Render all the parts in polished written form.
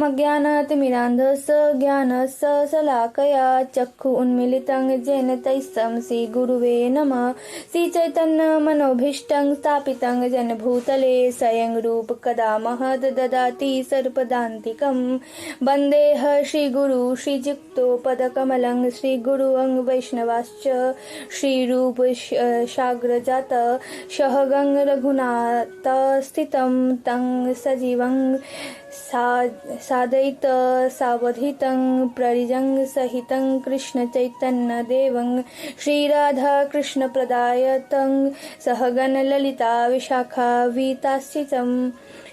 अज्ञानतिमिरान्धस्य ज्ञानस्य शलाकया चक्षु उन्मीलितं येन तस्मै श्रीगुरुवे नमः। श्रीचैतन्यमनोभीष्टं स्थापितं येन भूतले स्वयं रूप कदा महद् ददाति सर्वपदान्तिकं। वन्देऽहं श्रीगुरु श्रीयुक्तपदकमलं श्रीगुरुं वैष्णवांश्च श्रीरूप साग्रजात सहगं रघुनाथ स्थितं तं सजीवं सादयित सावधितं प्ररिजं सहितं कृष्णचैतन्यदेवं श्रीराधाकृष्णप्रदायतं सहगण ललिता विशाखा विताश्चितं।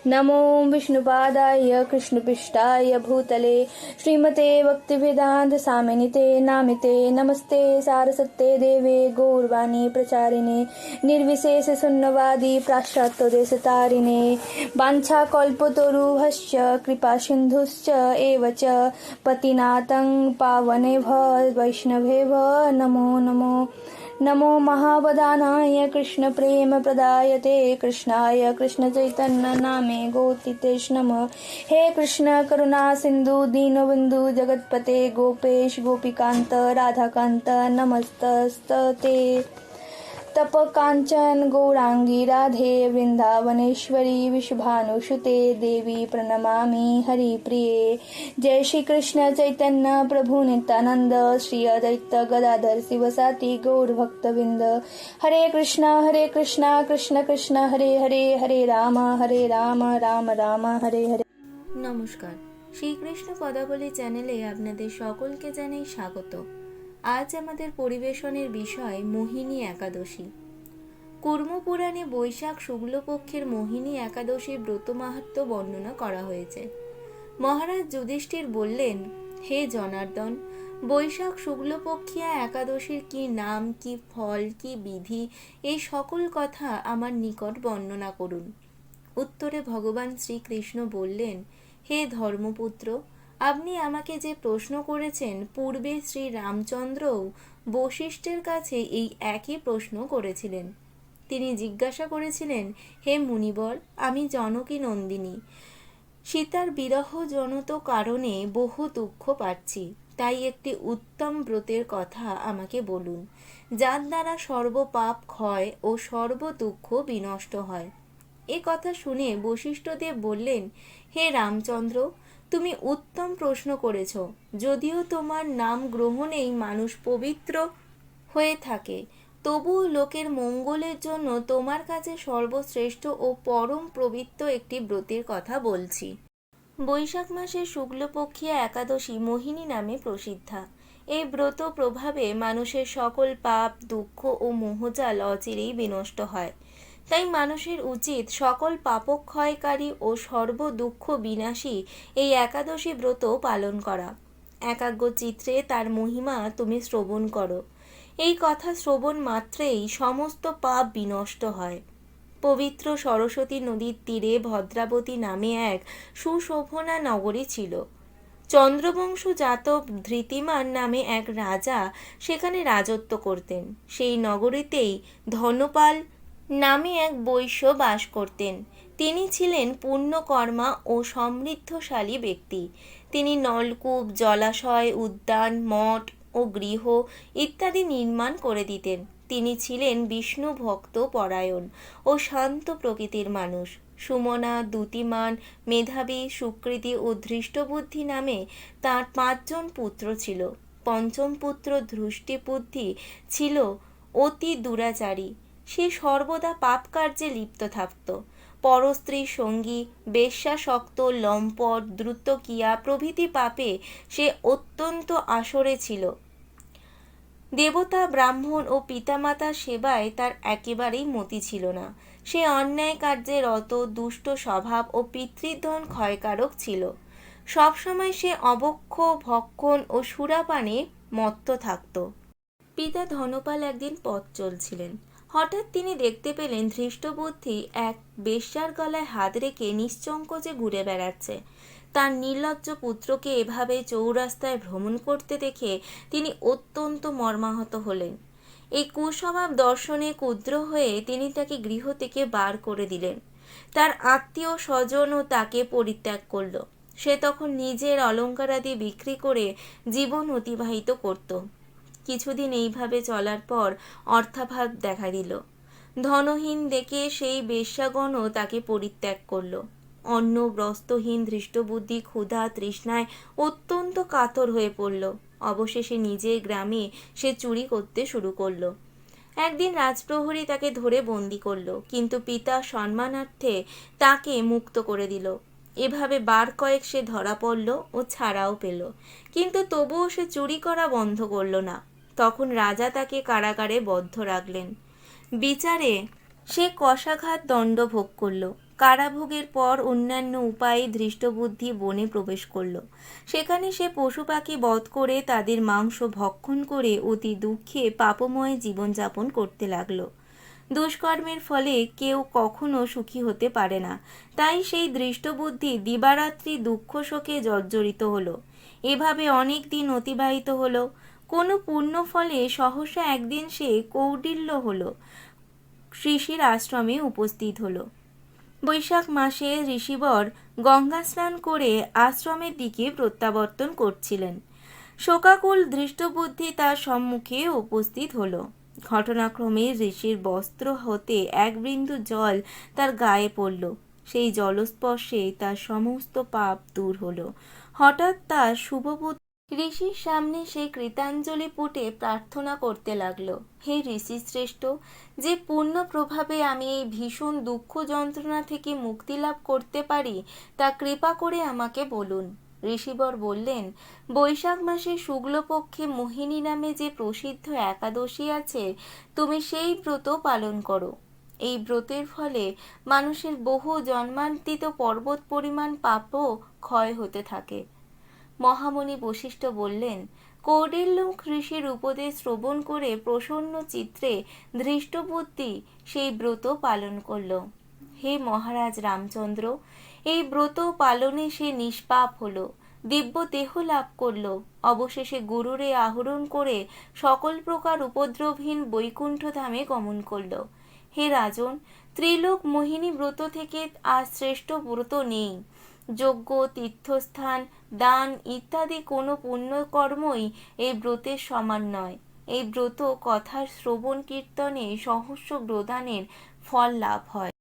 नमो विष्णुपादाय कृष्णपृष्ठाय भूतले श्रीमते भक्तिवेदांत स्वामिनिते नामिते नमस्ते सारस्वते देवे गौरवाणी प्रचारिणे निर्विशेष शून्यवादी पाश्चात्यदेशतारिणे वाञ्छाकल्पतरुभ्यश्च कृपा सिन्धुश्च एव च पतिनाथं पावनेभ्यो वैष्णवेभ्यो नमो नमो। नमो महावदानाय कृष्ण प्रेम प्रदायते कृष्णाय कृष्ण चैतन्य नामे गोतीते नमः। हे कृष्ण करुणा सिंधु दीनबंधु जगतपते गोपेश गोपीकांत राधाकांत नमस्तस्ते। तप कांचन गौरांगी राधे वृंदावनेश्वरी विश्वभानुसुते देवी प्रणमामि हरिप्रिये। जय श्री कृष्ण चैतन्य प्रभु नित्यानंद श्री अद्वैत गदाधर शिवसाती गौर भक्तवृंद। हरे कृष्णा कृष्ण कृष्ण हरे हरे हरे राम राम राम हरे हरे। নমস্কার, শ্রীকৃষ্ণ পদাবলী চ্যানেলে আপনাদের সকলকে জানাই স্বাগত। আজ আমাদের পরিবেশনের বিষয় মোহিনী একাদশী। কুর্মপুরাণে বৈশাখ শুক্লপক্ষের মোহিনী একাদশী ব্রত মাহাত্ম্য বর্ণনা করা হয়েছে। মহারাজ যুধিষ্ঠির বললেন, হে জনার্দন, বৈশাখ শুক্লপক্ষিয়া একাদশীর কি নাম, কি ফল, কি বিধি, এই সকল কথা আমার নিকট বর্ণনা করুন। উত্তরে ভগবান শ্রীকৃষ্ণ বললেন, হে ধর্মপুত্র, আপনি আমাকে যে প্রশ্ন করেছেন, পূর্বে শ্রী রামচন্দ্রও বশিষ্ঠের কাছে এই একই প্রশ্ন করেছিলেন। তিনি জিজ্ঞাসা করেছিলেন, হে মুনিবর, আমি জনকী নন্দিনী সীতার বিরহজনিত কারণে বহু দুঃখ পাচ্ছি, তাই একটি উত্তম ব্রতের কথা আমাকে বলুন, যার দ্বারা সর্বপাপ ক্ষয় ও সর্ব দুঃখ বিনষ্ট হয়। এ কথা শুনে বশিষ্ঠদেব বললেন, হে রামচন্দ্র, তুমি উত্তম প্রশ্ন করেছ। যদিও তোমার নাম গ্রহণেই মানুষ পবিত্র হয়ে থাকে, তবুও লোকের মঙ্গলের জন্য তোমার কাছে সর্বশ্রেষ্ঠ ও পরম পবিত্র একটি ব্রতের কথা বলছি। বৈশাখ মাসের শুক্লপক্ষিয়া একাদশী মোহিনী নামে প্রসিদ্ধা। এই ব্রত প্রভাবে মানুষের সকল পাপ, দুঃখ ও মোহজাল অচিরেই বিনষ্ট হয়। তাই মানুষের উচিত সকল পাপক্ষয়কারী ও সর্ব দুঃখ বিনাশী এই একাদশী ব্রত পালন করা। একাগ্র চিত্রে তার মহিমা তুমি শ্রবণ করো। এই কথা শ্রবণ মাত্রেই সমস্ত পাপ বিনষ্ট হয়। পবিত্র সরস্বতী নদীর তীরে ভদ্রাবতী নামে এক সুশোভনা নগরী ছিল। চন্দ্রবংশ জাত ধৃতিমান নামে এক রাজা সেখানে রাজত্ব করতেন। সেই নগরীতেই ধনপাল নামে এক বৈশ্য বাস করতেন। তিনি ছিলেন পুণ্যকর্মা ও সমৃদ্ধশালী ব্যক্তি। তিনি নলকূপ, জলাশয়, উদ্যান, মঠ ও গৃহ ইত্যাদি নির্মাণ করে দিতেন। তিনি ছিলেন বিষ্ণু ভক্ত পরায়ণ ও শান্ত প্রকৃতির মানুষ। সুমনা, দ্যুতিমান, মেধাবী, সুকৃতি ও ধৃষ্টবুদ্ধি নামে তাঁর 5 জন পুত্র ছিল। পঞ্চম পুত্র ধৃষ্টিবুদ্ধি ছিল অতি দুরাচারী। সে সর্বদা পাপ কার্যে লিপ্ত থাকত। পরস্ত্রীর সঙ্গী, বেশ্যাসক্ত, লম্পট, দ্রুতকিয়া প্রভৃতি পাপে সে অত্যন্ত আসরে ছিল। দেবতা, ব্রাহ্মণ ও পিতামাতার সেবায় তার একেবারেই মতি ছিল না। সে অন্যায় কার্যে রত, দুষ্ট স্বভাব ও পিতৃধন ক্ষয়কারক ছিল। সবসময় সে অবক্ষ, ভক্ষণ ও সুরাপানে মত্ত থাকত। পিতা ধনপাল একদিন পথ চলছিলেন। হঠাৎ তিনি দেখতে পেলেন ধৃষ্টবুদ্ধি এক বেশ্যার গলায় হাত রেখে নিশ্চঙ্কোচে ঘুরে বেড়াচ্ছে। তার নির্লজ্জ পুত্রকে এভাবে চৌরাস্তায় ভ্রমণ করতে দেখে তিনি অত্যন্ত মর্মাহত হলেন। এই কুস্বভাব দর্শনে ক্ষুদ্র হয়ে তিনি তাকে গৃহ থেকে বার করে দিলেন। তার আত্মীয় স্বজনও তাকে পরিত্যাগ করল। সে তখন নিজের অলঙ্কারাদি বিক্রি করে জীবন অতিবাহিত করত। কিছুদিন এইভাবে চলার পর অর্থাভাব দেখা দিল। ধনহীন দেখে সেই বেশ্যাগণও তাকে পরিত্যাগ করল। অন্ন বস্ত্রহীন ধৃষ্টবুদ্ধি ক্ষুধা তৃষ্ণায় অত্যন্ত কাতর হয়ে পড়ল। অবশেষে নিজের গ্রামে সে চুরি করতে শুরু করলো। একদিন রাজপ্রহরী তাকে ধরে বন্দি করল, কিন্তু পিতা সম্মানার্থে তাকে মুক্ত করে দিল। এভাবে বার কয়েক সে ধরা পড়ল ও ছাড়াও পেল, কিন্তু তবুও সে চুরি করা বন্ধ করল না। তখন রাজা তাকে কারাগারে বদ্ধ রাখলেন। বিচারে সে কষাঘাত দণ্ড ভোগ করল। কারাভোগের পর অন্যান্য উপায়ে ধৃষ্টবুদ্ধি বনে প্রবেশ করল। সেখানে সে পশু পাখি বধ করে তাদের মাংস ভক্ষণ করে অতি দুঃখে পাপময় জীবনযাপন করতে লাগল। দুষ্কর্মের ফলে কেউ কখনো সুখী হতে পারে না, তাই সেই দৃষ্টবুদ্ধি দিবারাত্রি দুঃখ শোকে জর্জরিত হলো। এভাবে অনেক দিন অতিবাহিত হলো। কোনো পুণ্য ফলে সহসা একদিন সে কৌটিল্য হলো ঋষির আশ্রমে উপস্থিত হলো। বৈশাখ মাসে ঋষিবর গঙ্গা স্নান করে আশ্রমের দিকে প্রত্যাবর্তন করছিলেন। শোকাকুল ধৃষ্টবুদ্ধি তার সম্মুখে উপস্থিত হলো। ঘটনাক্রমে ঋষির বস্ত্র হতে এক বিন্দু জল তার গায়ে পড়ল। সেই জলস্পর্শে তার সমস্ত পাপ দূর হলো। হঠাৎ তার শুভবুদ্ধি ঋষির সামনে সে কৃতাঞ্জলি পুটে প্রার্থনা করতে লাগলো, হে ঋষি শ্রেষ্ঠ, যে পূর্ণ প্রভাবে আমি এই ভীষণ দুঃখ যন্ত্রণা থেকে মুক্তি লাভ করতে পারি তা কৃপা করে আমাকে বলুন। ঋষিবর বললেন, বৈশাখ মাসে শুক্লপক্ষে মোহিনী নামে যে প্রসিদ্ধ একাদশী আছে, তুমি সেই ব্রত পালন করো। এই ব্রতের ফলে মানুষের বহু জন্মান্তিত পর্বত পরিমাণ পাপও ক্ষয় হতে থাকে। মহামুনি বশিষ্ঠ বললেন, কৌটিল্য ঋষির উপদেশ শ্রবণ করে প্রসন্ন চিত্রে ধৃষ্টবুদ্ধি সেই ব্রত পালন করল। হে মহারাজ রামচন্দ্র, এই ব্রত পালনে সে নিষ্পাপ হলো, দিব্য দেহ লাভ করল। অবশেষে গুরুরে আহরণ করে সকল প্রকার উপদ্রবহীন বৈকুণ্ঠ ধামে গমন করল। হে রাজন, ত্রিলোক মোহিনী ব্রত থেকে আর শ্রেষ্ঠ ব্রত নেই। যজ্ঞ, তীর্থস্থান, দান ইত্যাদি কোনো পুণ্যকর্মই এই ব্রতের সমান নয়। এই ব্রত কথার শ্রবণ কীর্তনে সহস্র প্রদানের ফল লাভ হয়।